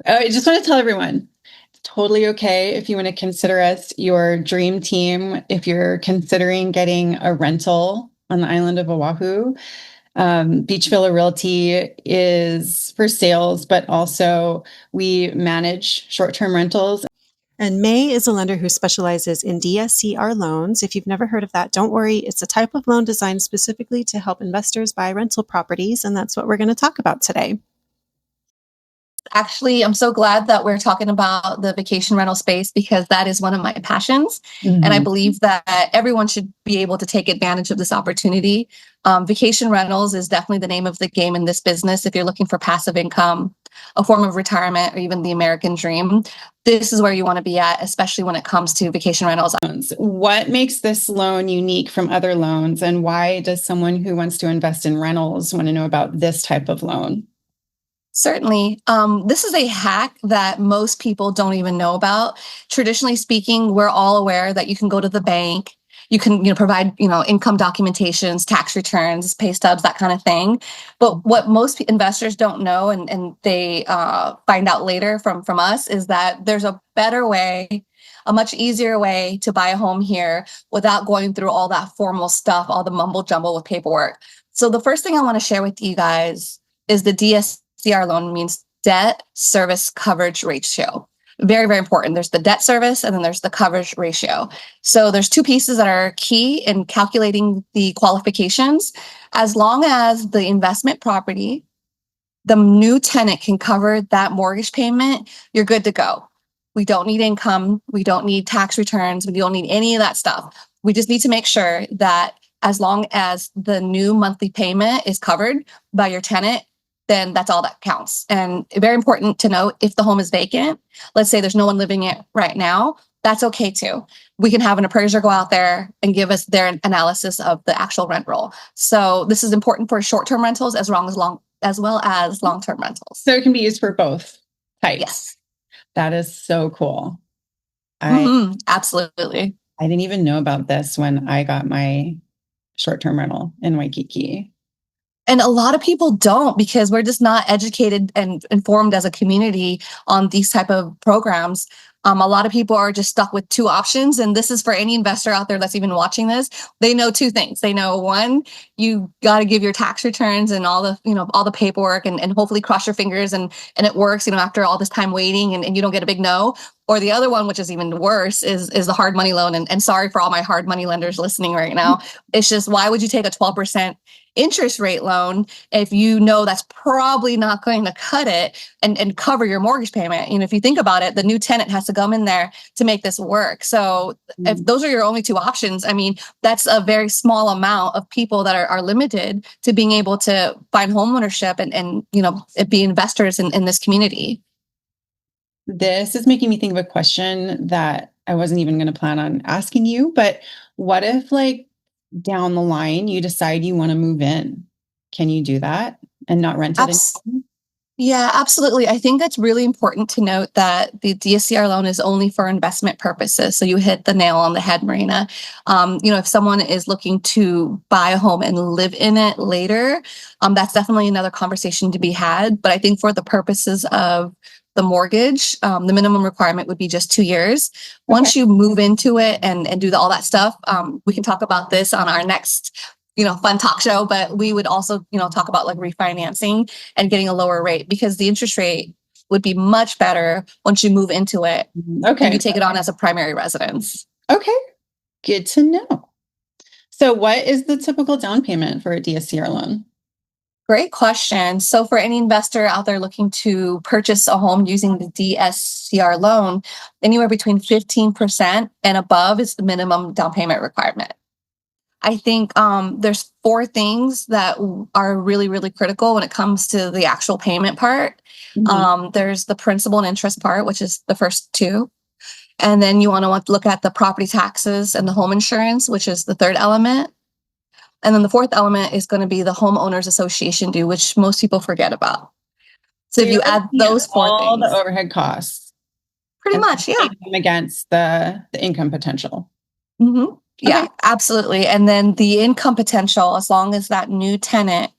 I just want to tell everyone, it's totally okay if you want to consider us your dream team. If you're considering getting a rental on the island of Oahu, Beach Villa Realty is for sales, but also we manage short-term rentals. And May is a lender who specializes in DSCR loans. If you've never heard of that, don't worry. It's a type of loan designed specifically to help investors buy rental properties, and that's what we're going to talk about today. Actually, I'm so glad that we're talking about the vacation rental space because that is one of my passions. And I believe that everyone should be able to take advantage of this opportunity. Vacation rentals is definitely the name of the game in this business. If you're looking for passive income, a form of retirement, or even the American dream, this is where you want to be at, especially when it comes to vacation rentals. What makes this loan unique from other loans, and why does someone who wants to invest in rentals want to know about this type of loan? Certainly. This is a hack that most people don't even know about. Traditionally speaking, we're all aware that you can go to the bank, you can provide income documentations, tax returns, pay stubs, that kind of thing. But what most investors don't know, and they find out later from us, is that there's a better way, a much easier way to buy a home here without going through all that formal stuff, all the mumble jumble with paperwork. So the first thing I want to share with you guys is the DSCR loan, means debt service coverage ratio. Very, very important. There's the debt service and then there's the coverage ratio. So there's two pieces that are key in calculating the qualifications. As long as the investment property, the new tenant can cover that mortgage payment, you're good to go. We don't need income. We don't need tax returns. We don't need any of that stuff. We just need to make sure that as long as the new monthly payment is covered by your tenant, then that's all that counts. And very important to note, if the home is vacant, let's say there's no one living in it right now, that's okay too. We can have an appraiser go out there and give us their analysis of the actual rent roll. So this is important for short-term rentals as well as long-term rentals. So it can be used for both types. Yes. That is so cool. Absolutely. I didn't even know about this when I got my short-term rental in Waikiki. And a lot of people don't, because we're just not educated and informed as a community on these type of programs. A lot of people are just stuck with two options. And this is for any investor out there that's even watching this. They know two things. They know, one, you got to give your tax returns and all the paperwork and hopefully cross your fingers and it works, after all this time waiting and you don't get a big no. Or the other one, which is even worse, is the hard money loan. And sorry for all my hard money lenders listening right now. It's just, why would you take a 12% interest rate loan if you know that's probably not going to cut it and cover your mortgage payment? If you think about it, the new tenant has to come in there to make this work. So if those are your only two options, that's a very small amount of people that are limited to being able to find homeownership and be investors in this community. This is making me think of a question that I wasn't even going to plan on asking you, but what if down the line you decide you want to move in? Can you do that and not rent it? Yeah, absolutely. I think that's really important to note that the DSCR loan is only for investment purposes. So you hit the nail on the head, Marina. If someone is looking to buy a home and live in it later, that's definitely another conversation to be had. But I think for the purposes of the mortgage, the minimum requirement would be just 2 years. Once you move into it and do all that stuff, we can talk about this on our next fun talk show, but we would also, talk about refinancing and getting a lower rate, because the interest rate would be much better once you move into it. Okay. And you take it on as a primary residence. Okay. Good to know. So what is the typical down payment for a DSCR loan? Great question. So for any investor out there looking to purchase a home using the DSCR loan, anywhere between 15% and above is the minimum down payment requirement. I think there's 4 things that are really, really critical when it comes to the actual payment part. There's the principal and interest part, which is the first 2. And then you want to look at the property taxes and the home insurance, which is the 3rd element. And then the 4th element is going to be the homeowners association due, which most people forget about. So if you add those 4 things, all the overhead costs, pretty much, yeah, against the income potential. Yeah, absolutely. And then the income potential, as long as that new tenant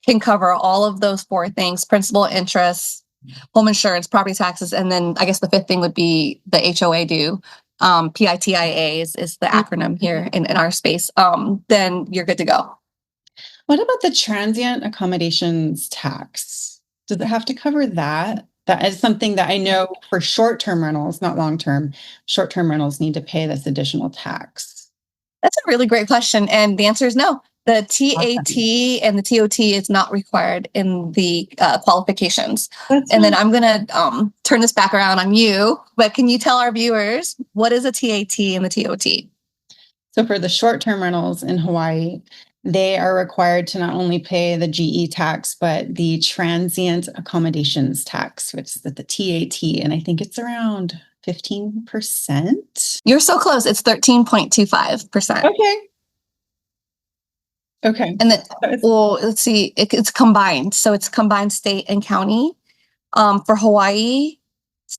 can cover all of those 4 things, principal, interest, home insurance, property taxes, and then I guess the fifth thing would be the HOA due. PITIA is the acronym here in our space. Then you're good to go. What about the transient accommodations tax? Does it have to cover that? That is something that I know for short-term rentals, not long-term. Short-term rentals need to pay this additional tax. That's a really great question. And the answer is no. The TAT and the TOT is not required in the qualifications. And then I'm going to turn this back around on you. But can you tell our viewers what is a TAT and the TOT? So for the short-term rentals in Hawaii, they are required to not only pay the GE tax, but the transient accommodations tax, which is the TAT. And I think it's around 15%. You're so close. It's 13.25%. Okay. Okay. And then, well, let's see, it's combined. So it's combined state and county. For Hawaii,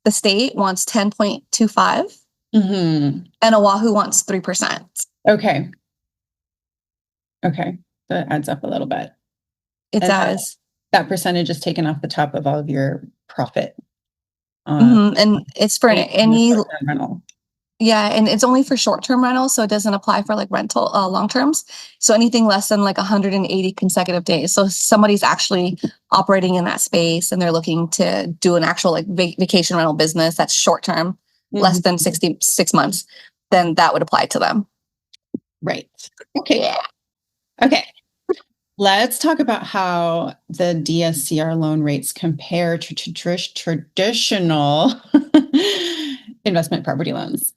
the state wants 10.25 and Oahu wants 3%. Okay. Okay. That adds up a little bit. It does. That percentage is taken off the top of all of your profit. And it's for any rental. Yeah, and it's only for short-term rentals, so it doesn't apply for like rental long terms. So anything less than like 180 consecutive days. So somebody's actually operating in that space and they're looking to do an actual like vacation rental business that's short-term, less than 66 months, then that would apply to them. Right. Okay. Yeah. Okay. Let's talk about how the DSCR loan rates compare to traditional investment property loans.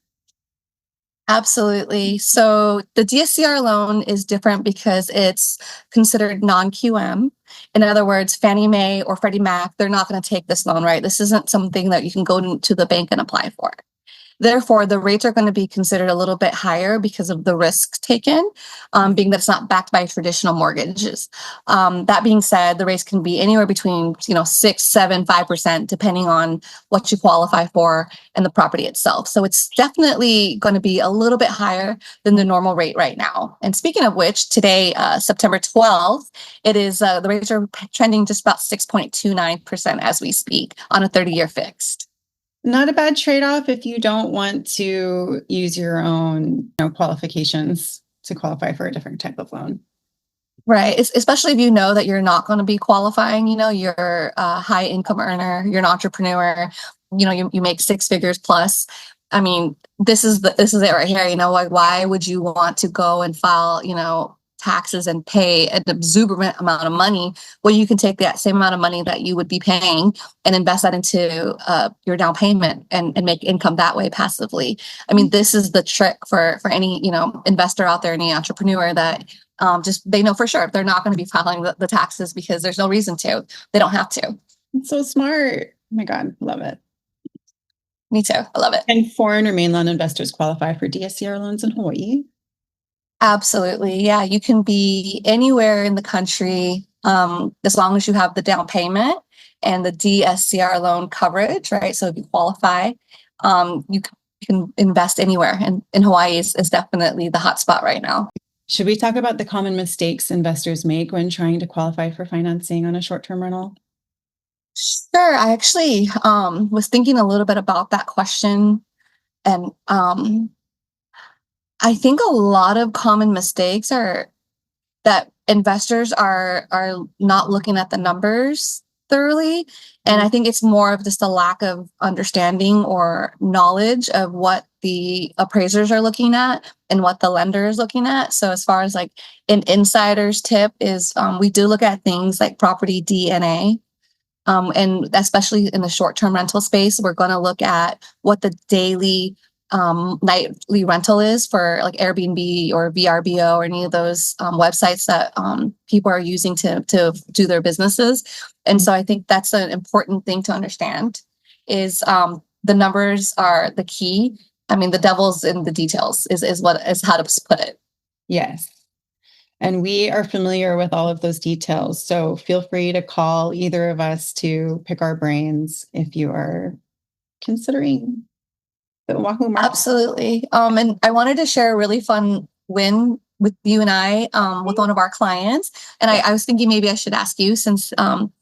Absolutely. So the DSCR loan is different because it's considered non-QM. In other words, Fannie Mae or Freddie Mac, they're not going to take this loan, right? This isn't something that you can go to the bank and apply for. Therefore, the rates are going to be considered a little bit higher because of the risks taken, being that it's not backed by traditional mortgages. That being said, the rates can be anywhere between 6, 7, 5%, depending on what you qualify for and the property itself. So it's definitely going to be a little bit higher than the normal rate right now. And speaking of which, today, September 12th, it is the rates are trending just about 6.29% as we speak on a 30-year fixed. Not a bad trade-off if you don't want to use your own qualifications to qualify for a different type of loan. Right. Especially if you know that you're not going to be qualifying, you're a high income earner, you're an entrepreneur, you make 6 figures plus. I mean, this is it right here. Like, why would you want to go and file, taxes and pay an exuberant amount of money? Well, you can take that same amount of money that you would be paying and invest that into your down payment and make income that way passively. I mean, this is the trick for any, investor out there, any entrepreneur that they know for sure they're not going to be filing the taxes because there's no reason to. They don't have to. It's so smart. Oh my God, love it. Me too. I love it. And foreign or mainland investors qualify for DSCR loans in Hawaii? Absolutely. Yeah, you can be anywhere in the country as long as you have the down payment and the DSCR loan coverage, right? So if you qualify, you can invest anywhere. And in Hawaii is definitely the hot spot right now. Should we talk about the common mistakes investors make when trying to qualify for financing on a short-term rental? Sure. I actually was thinking a little bit about that question. And I think a lot of common mistakes are that investors are not looking at the numbers thoroughly. And I think it's more of just a lack of understanding or knowledge of what the appraisers are looking at and what the lender is looking at. So as far as like an insider's tip is we do look at things like property DNA. And especially in the short-term rental space, we're going to look at what the daily nightly rental is for like Airbnb or VRBO or any of those websites that people are using to do their businesses. And so I think that's an important thing to understand is the numbers are the key. I mean, the devil's in the details is how to put it. Yes. And we are familiar with all of those details. So feel free to call either of us to pick our brains if you are considering the Oahu market. Absolutely. And I wanted to share a really fun win with you and I, with one of our clients. And I was thinking maybe I should ask you, since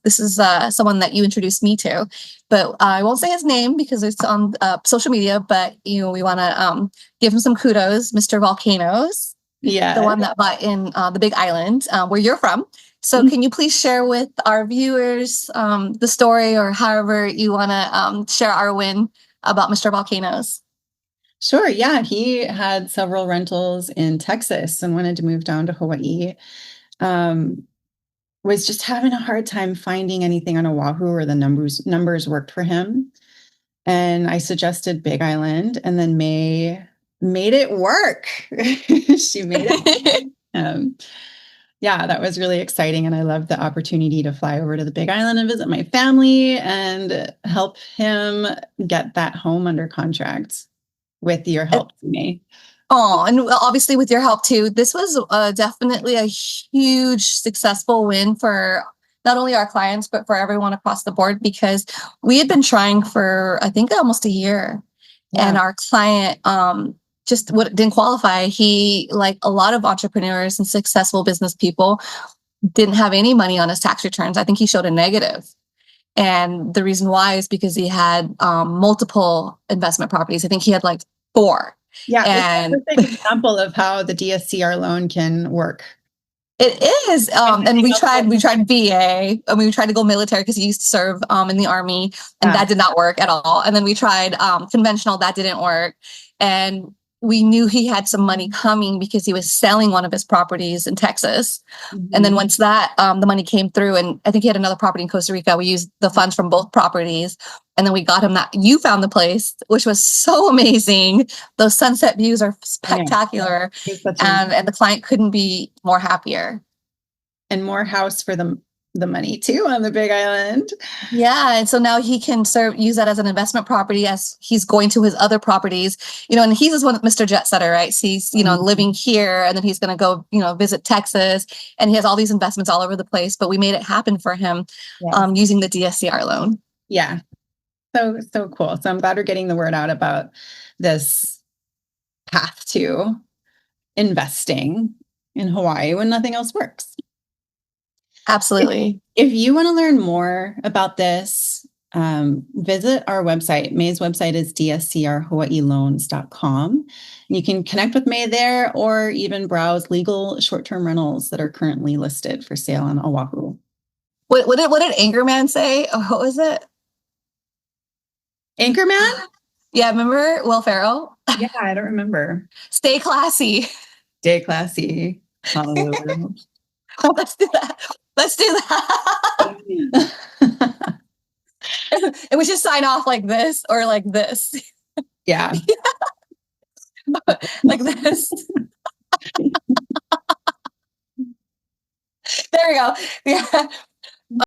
this is someone that you introduced me to, but I won't say his name because it's on social media, but we want to give him some kudos, Mr. Volcanoes. Yeah. The one that bought in the Big Island, where you're from. So can you please share with our viewers the story, or however you want to share our win about Mr. Volcanoes? Sure. Yeah. He had several rentals in Texas and wanted to move down to Hawaii. Was just having a hard time finding anything on Oahu, or the numbers worked for him. And I suggested Big Island, and then May made it work. She made it. Yeah, that was really exciting. And I loved the opportunity to fly over to the Big Island and visit my family and help him get that home under contract with your help, me. Oh, and obviously with your help too. This was definitely a huge successful win for not only our clients, but for everyone across the board, because we had been trying for, I think, almost a year. Yeah. And our client just didn't qualify. He, like a lot of entrepreneurs and successful business people, didn't have any money on his tax returns. I think he showed a negative. And the reason why is because he had multiple investment properties. I think he had like 4. Yeah, and it's a perfect example of how the DSCR loan can work. It is. And we tried VA, and we tried to go military because he used to serve in the Army, and that did not work at all. And then we tried conventional, that didn't work. And we knew he had some money coming because he was selling one of his properties in Texas. Mm-hmm. And then once that, the money came through, and I think he had another property in Costa Rica. We used the funds from both properties. And then we got him that. You found the place, which was so amazing. Those sunset views are spectacular. Yeah. And the client couldn't be more happier. And more house for the money too on the Big Island. Yeah. And so now he can use that as an investment property as he's going to his other properties, and he's just one Mr. Jet Setter, right? So he's, living here, and then he's going to go, visit Texas, and he has all these investments all over the place, but we made it happen for him using the DSCR loan. Yeah. So cool. So I'm glad we're getting the word out about this path to investing in Hawaii when nothing else works. Absolutely. If you want to learn more about this, visit our website. May's website is dscrhawaiiloans.com. You can connect with May there, or even browse legal short-term rentals that are currently listed for sale on Oahu. What did Anchorman say? Oh, what was it? Anchorman? Yeah, remember Will Ferrell? Yeah, I don't remember. Stay classy. Stay classy. Hallelujah. Let's do that. And we should sign off like this, or like this. Yeah. Like this. There we go. Yeah.